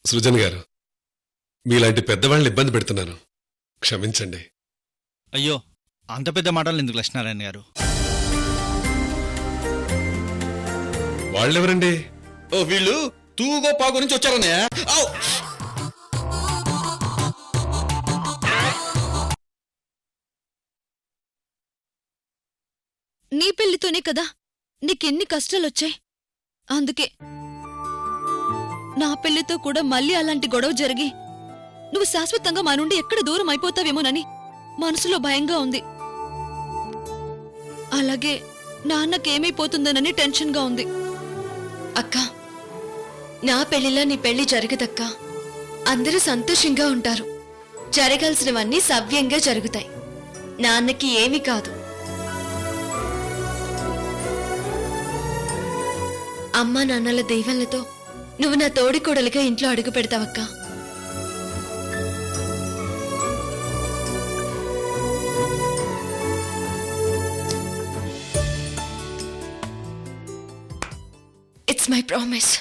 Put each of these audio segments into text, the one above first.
సృజన్ గారు, మీలాంటి పెద్దవాళ్ళని ఇబ్బంది పెడుతున్నాను, క్షమించండి. అయ్యో, అంత పెద్ద మాటలు ఎందుకు లక్ష్మీనారాయణ గారు? వాళ్ళెవరండి? ఓ, వీళ్ళు తూగో పాగు నుంచి వచ్చారన్నయ్య. నీ పెళ్లితోనే కదా నీకెన్ని కష్టాలొచ్చాయి. అందుకే నా పెళ్లితో కూడా మళ్ళీ అలాంటి గొడవ జరిగి నువ్వు శాశ్వతంగా మా నుండి ఎక్కడ దూరం అయిపోతావేమోనని మనసులో భయంగా ఉంది. అలాగే నాన్నకేమైపోతుందనని టెన్షన్గా ఉంది. అక్క, నా పెళ్లిలా నీ పెళ్లి జరగదక్క. అందరూ సంతోషంగా ఉంటారు. జరగాల్సినవన్నీ సవ్యంగా జరుగుతాయి. నాన్నకి ఏమీ కాదు. అమ్మా నాన్నల దైవాలతో నువ్వు నా తోడికోడలుగా ఇంట్లో అడుగు పెడతావక్క. It's my promise.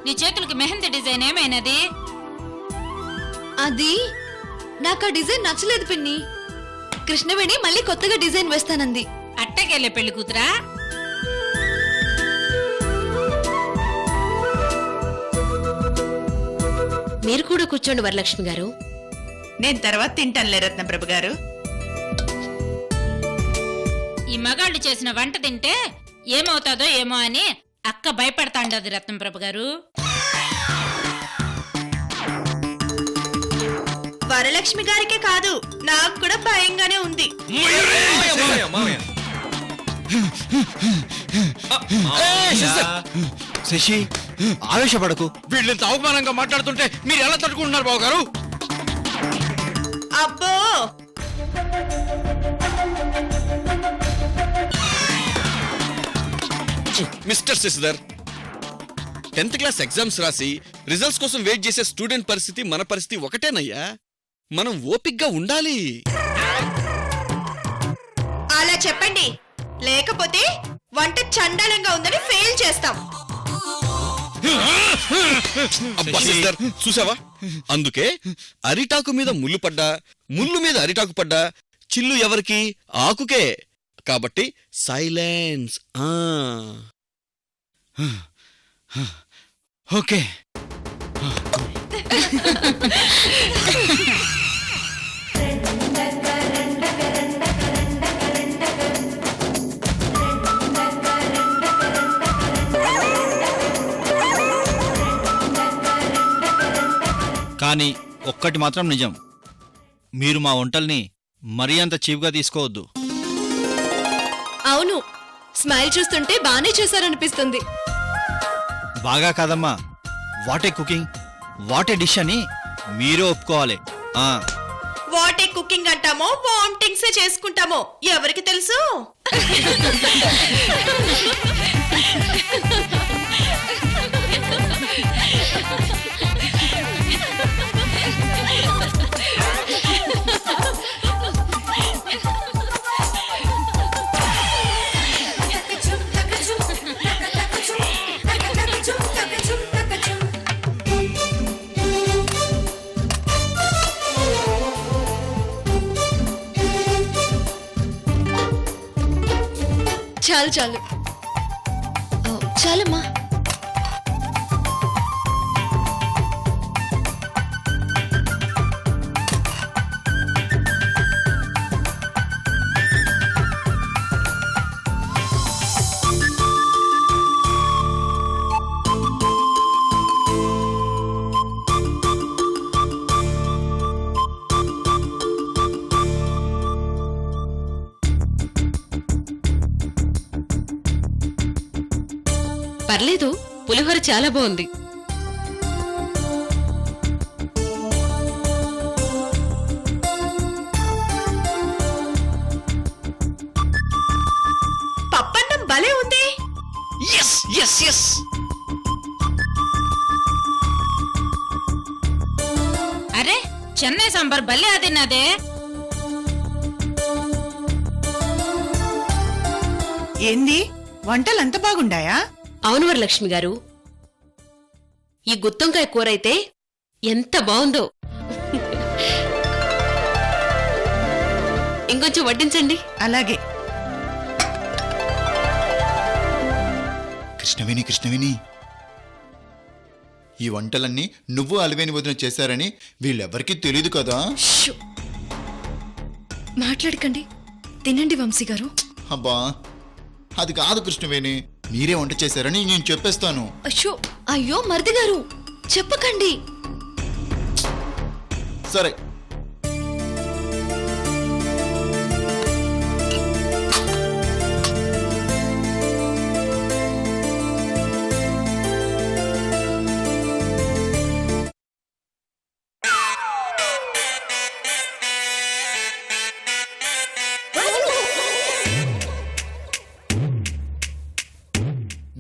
నీ చేతులకి మెహందీ డిజైన్ ఏమైనది? అది నాకు ఆ డిజైన్ నచ్చలేదు పిన్ని. కృష్ణవేణి మళ్ళీ కొత్తగా డిజైన్ వేస్తానంది. అట్టకెళ్ళే పెళ్లి కూతురా? మీరు కూడా కూర్చోండి వరలక్ష్మి గారు. నేను తర్వాత తింటానులే రత్నప్రభ గారు. ఈ మగాళ్ళు చేసిన వంట తింటే ఏమవుతాదో ఏమో అని అక్క భయపడతాండది రత్నప్రభ గారు. వరలక్ష్మి గారికే కాదు, నాకు కూడా భయంగానే ఉంది. శశి, ఆవేశపడకు. వీళ్ళంత అవమానంగా మాట్లాడుతుంటే మీరు ఎలా తట్టుకుంటున్నారు బాబు గారు? అబ్బో, mister Shashidhar, 10th class exams రాసి రిజల్ట్స్ కోసం వెయిట్ చేసే స్టూడెంట్ పరిస్థితి మన పరిస్థితి ఒకటేనయ్యా. మనం ఓపిగ్గా ఉండాలి. అలా చెప్పండి, లేకపోతే వంట చండాలంగా ఉందని ఫెయిల్ చేస్తాం. అబ్బా శశిధర్, చూసావా? అందుకే అరిటాకు మీద ముళ్ళు పడ్డా, ముళ్ళు మీద అరిటాకు పడ్డా చిల్లు ఎవరికి? ఆకుకే. కాబట్టి సైలెన్స్. ఓకే. కానీ ఒక్కటి మాత్రం నిజం, మీరు మా వంటల్ని మరీ అంత చీప్గా తీసుకోవద్దు. అవును, స్మైల్ చూస్తుంటే బానే చేశారనిపిస్తుంది. బాగా కాదమ్మా, వాటే కుకింగ్, వాటే డిష్ అని మీరే ఒప్పుకోవాలి. వాటే కుకింగ్ అంటామో వామిటింగ్స్ చేసుకుంటామో ఎవరికి తెలుసు. చాలు చాలు చాలమ్మా. పర్లేదు, పులిహోర చాలా బాగుంది. పప్పన్నం భలే ఉంది. Yes yes yes. అరే చెన్నై సాంబార్ భలే అదిన్నదే. ఏంది వంటలంత బాగుండాయా? అవును వరలక్ష్మి గారు, ఈ గుత్తొంకాయ కూర అయితే ఎంత బాగుందో. ఇంకొంచెం వడ్డించండి. అలాగే. కృష్ణవేణి, కృష్ణవేణి, ఈ వంటలన్నీ నువ్వు అలివేని వదిన చేశారని వీళ్ళెవ్వరికీ తెలీదు కదా. షూ. మాట్లాడకండి, తినండి వంశీ గారు. అబ్బా, అది కాదు కృష్ణవేణి, మీరే వంట చేశారని నేను చెప్పేస్తాను. అయ్యో అయ్యో మరిది గారు చెప్పకండి. సరే,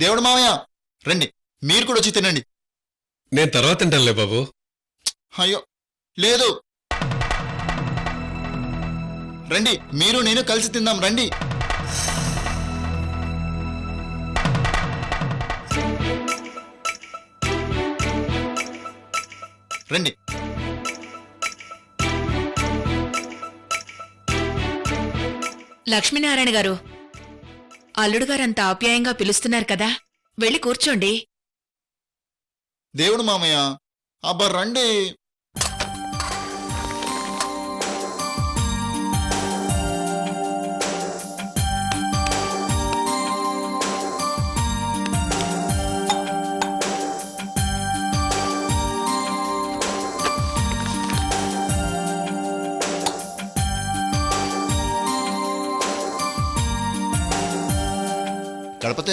దేవుడు మావయ్య రండి, మీరు కూడా వచ్చి తినండి. నేను తర్వాత తింటానులే బాబు. అయ్యో లేదు, రండి, మీరు నేను కలిసి తిందాం, రండి. రండి. లక్ష్మీనారాయణ గారు, అల్లుడు గారు అంత ఆప్యాయంగా పిలుస్తున్నారు కదా, వెళ్ళి కూర్చోండి. దేవుడు మామయ్య, అబ్బా రండి.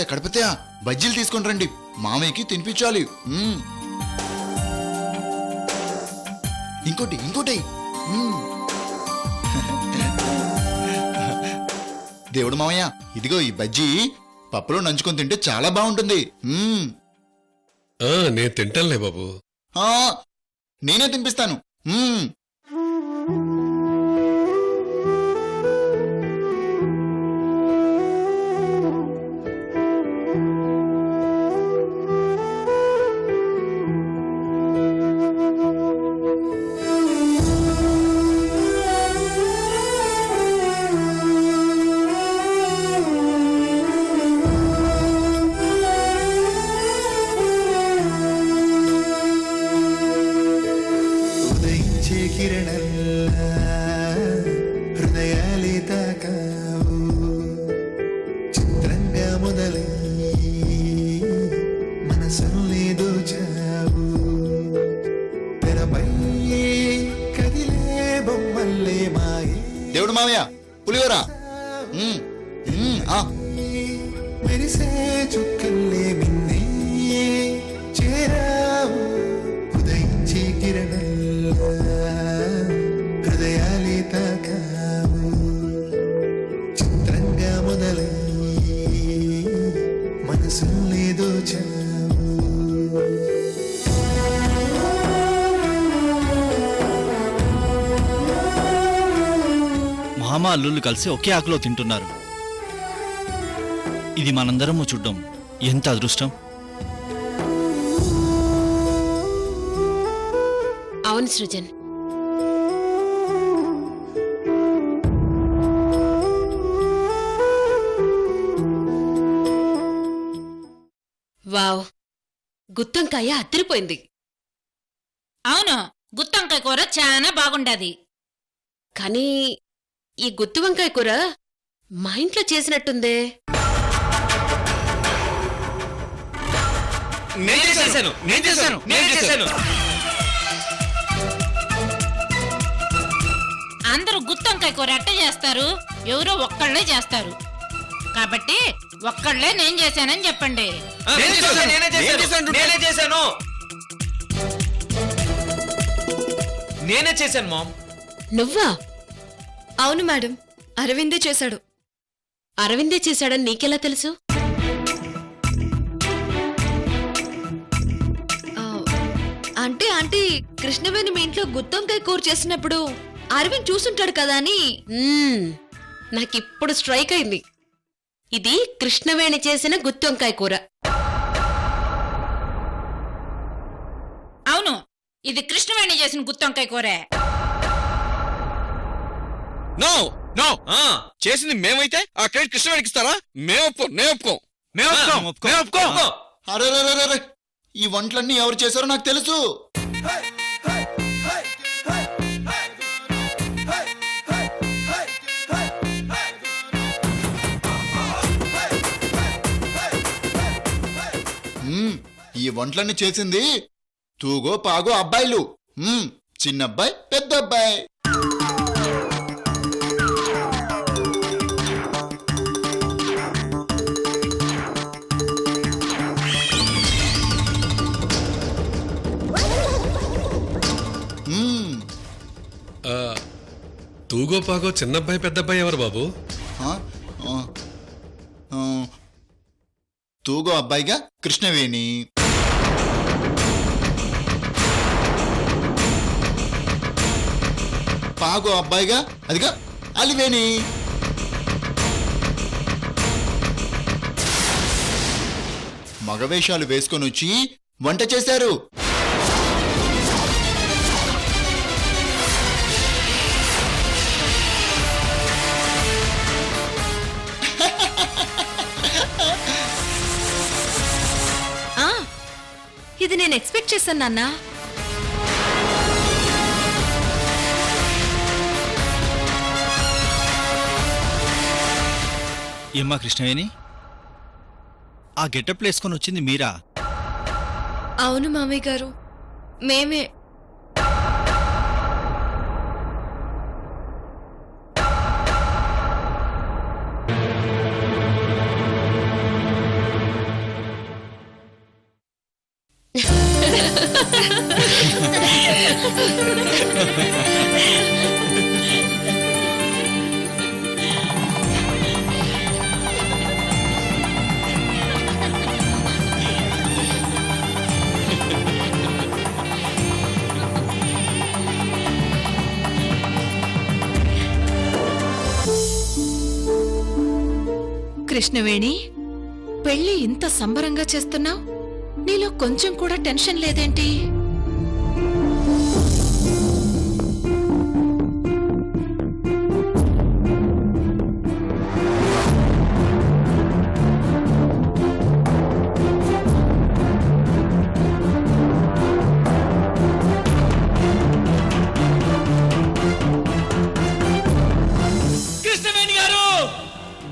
కడపతే బజ్జీలు తీసుకొని రండి, మామయ్యకి తినిపించాలి. ఇంకోటి దేవుడు మామయ్య, ఇదిగో ఈ బజ్జీ పప్పులో నంచుకొని తింటే చాలా బాగుంటుంది. నేను తింటానులే బాబు. నేనే తినిపిస్తాను. దేవుడు మామయ్య, పులిహోర. మెరిసే చుక్కల్లే మిన్నే మామ అల్లుళ్ళు కలిసి ఒకే ఆకులో తింటున్నారు. ఇది మనందరము చూడ్డం ఎంత అదృష్టం. అవును సృజన్. వావ్, గుత్తొంకాయ అదిరిపోయింది. అవును, గుత్తొంకాయ కూర చాలా బాగుండది. కానీ ఈ గుత్తి వంకాయ కూర మా ఇంట్లో చేసినట్టుందే. అందరూ గుత్తొంకాయ కూర ఎట్ట చేస్తారు? ఎవరో ఒక్కళ్ళే చేస్తారు. కాబట్టి ఒక్కళ్ళే నేను చేశానని చెప్పండి. నేనే చేశాను మామ్. నువ్వా? అవును మేడం, అరవిందే చేశాడు. అరవిందే చేశాడని నీకెలా తెలుసు? అంటే ఆంటీ, కృష్ణవేణి మీ ఇంట్లో గుత్తొంకాయ కూర చేసినప్పుడు అరవింద్ చూసుంటాడు కదా అని. నాకిప్పుడు స్ట్రైక్ అయింది. ఇది కృష్ణవేణి చేసిన గుత్తొంకాయ కూర. అవును, ఇది కృష్ణవేణి చేసిన గుత్తొంకాయ కూరే. నో నో, చేసింది మేమైతే ఆ క్రెడిట్ కృష్ణవేణికి ఇస్తారా? మేము ఒప్పుకోం. అరే, ఈ వంటలన్నీ ఎవరు చేశారో నాకు తెలుసు. ఈ వంటలన్నీ చేసింది తూగో పాగో అబ్బాయిలు. చిన్నబ్బాయి, పెద్ద అబ్బాయి. తూగో పాగో చిన్నబ్బాయి పెద్దబ్బాయి ఎవరు బాబు? తూగో అబ్బాయిగా కృష్ణవేణి, పాగో అబ్బాయిగా అదిగా అలివేణి. మగవేషాలు వేసుకొని వచ్చి వంట చేశారు. ఇది నేను ఎక్స్పెక్ట్ చేశాను నాన్న. ఏమ్మా కృష్ణవేణి, ఆ గెటప్ వేసుకొని వచ్చింది మీరా? అవును మామయ్య గారు, మేమే. కృష్ణవేణి, పెళ్లి ఇంత సంబరంగా చేస్తున్నావు, నీలో కొంచెం కూడా టెన్షన్ లేదేంటి? కృష్ణవేణి గారు,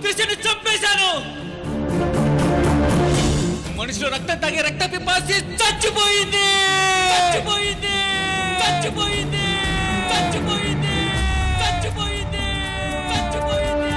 కృష్ణుని చంపేశాను. మనిషిలో రక్తం తాగే రక్త పిపాసి చచ్చిపోయింది. చచ్చిపోయింది. చచ్చిపోయింది. చచ్చిపోయింది. చచ్చిపోయింది. చచ్చిపోయింది.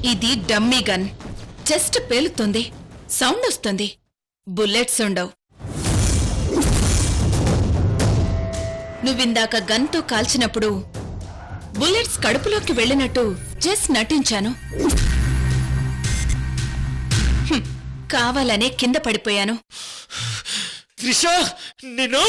ఇది డమ్మీ గన్. జస్ట్ పేలుతుంది, సౌండ్ వస్తుంది, బుల్లెట్స్ ఉండవు. నువ్విందాక గన్తో కాల్చినప్పుడు బుల్లెట్స్ కడుపులోకి వెళ్ళినట్టు జస్ట్ నటించాను. కావాలనే కింద పడిపోయాను. త్రిష నేను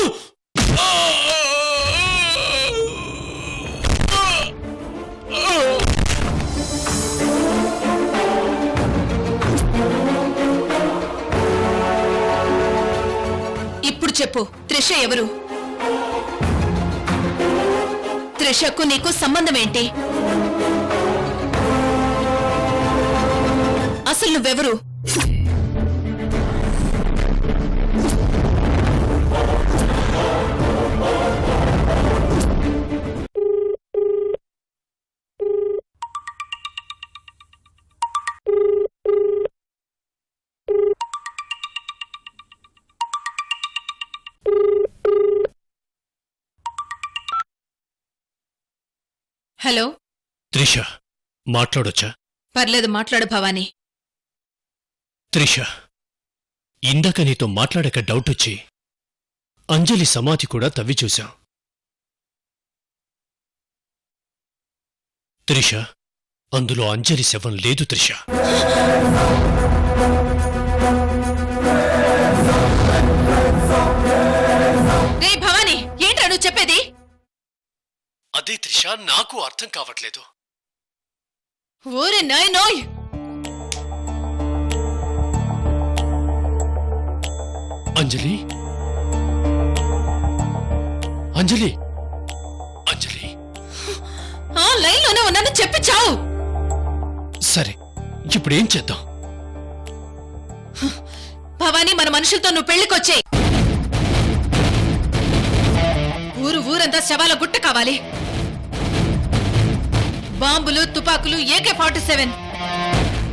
ఇప్పుడు చెప్పు, త్రిష ఎవరు? త్రిషకు నీకు సంబంధం ఏంటి? అసలు నువ్వెవరు? హలో, త్రిష మాట్లాడొచ్చా? పర్లేదు, మాట్లాడు భవానీ. త్రిష, ఇందాక నీతో మాట్లాడక డౌట్ వచ్చి అంజలి సమాధి కూడా తవ్వి చూశాం. త్రిష, అందులో అంజలి శవం లేదు త్రిష. రే భవానీ, ఏంట్రా నువ్వు చెప్పేది? అదే త్రిష, నాకు అర్థం కావట్లేదు. ఓరే నాయనోయ్! అంజలి, అంజలి, అంజలి. ఆ లైన్లోనే ఉన్నాను, చెప్పి చావు. సరే, ఇప్పుడేం చేద్దాం? భవానీ, మన మనుషులతో నువ్వు పెళ్లికొచ్చేయ్. ఊరంతా శవాల గుట్ట కావాలి. బాంబులు, తుపాకులు, AK-47.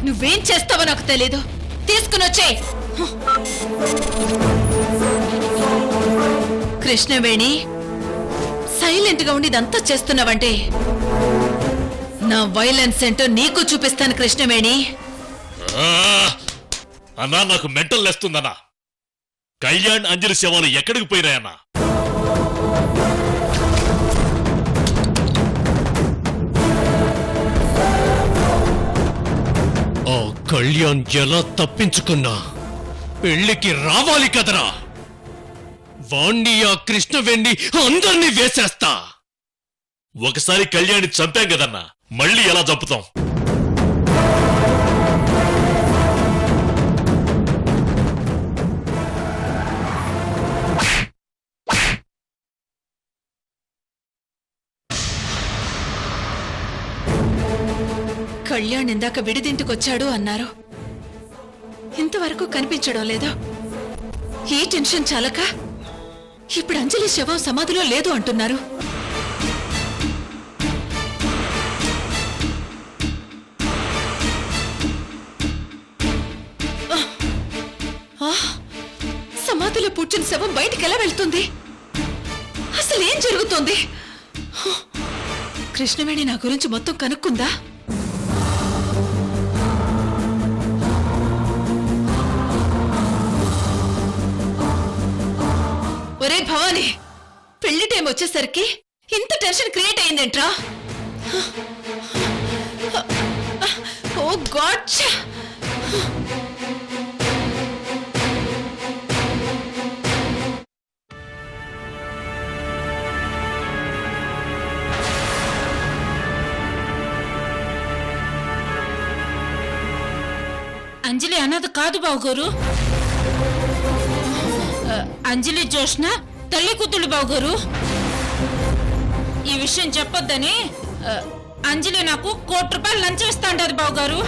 నువ్వేం చేస్తావో నాకు తెలీదు. తీసుకునొచ్చేయ్. కృష్ణవేణి, సైలెంట్ గా ఉండి ఇదంతా చేస్తున్నావంటే నా వైలెన్స్ ఏంటో నీకు చూపిస్తాను కృష్ణవేణి. అన్నా, నాకు మెంటల్ లేస్తుందన్నా. కళ్యాణ్, అంజలి శవాలు ఎక్కడికి పోయినాయన్నా? ఆ కళ్యాణ్ ఎలా తప్పించుకున్నా పెళ్లికి రావాలి కదరా. వాణ్ణి, ఆ కృష్ణవేణి అందర్నీ వేసేస్తా. ఒకసారి కళ్యాణ్ని చంపాం కదన్నా, మళ్ళీ ఎలా చంపుతాం? కళ్యాణ్ ఇందాక విడిదింటికొచ్చాడు అన్నారు. ఇంతవరకు కనిపించడం లేదు. ఈ టెన్షన్ చాలక ఇప్పుడు అంజలి శవం సమాధిలో లేదు అంటున్నారు. సమాధిలో పూడ్చిన శవం బయటికి ఎలా వెళ్తుంది? అసలు ఏం జరుగుతోంది? కృష్ణవేణి నా గురించి మొత్తం కనుక్కుందా? ఒరే భవానీ, పెళ్లి టైం వచ్చేసరికి ఇంత టెన్షన్ క్రియేట్ అయిందేంట్రా? ఓ గాడ్! అంజలి అన్నది కాదు బావుగారు. అంజలి జోష్న తల్లి కూతుళ్ళు బావుగారు. ఈ విషయం చెప్పొద్దని అంజలి నాకు ₹1 కోటి లంచం ఇస్తా అంటది బావుగారు.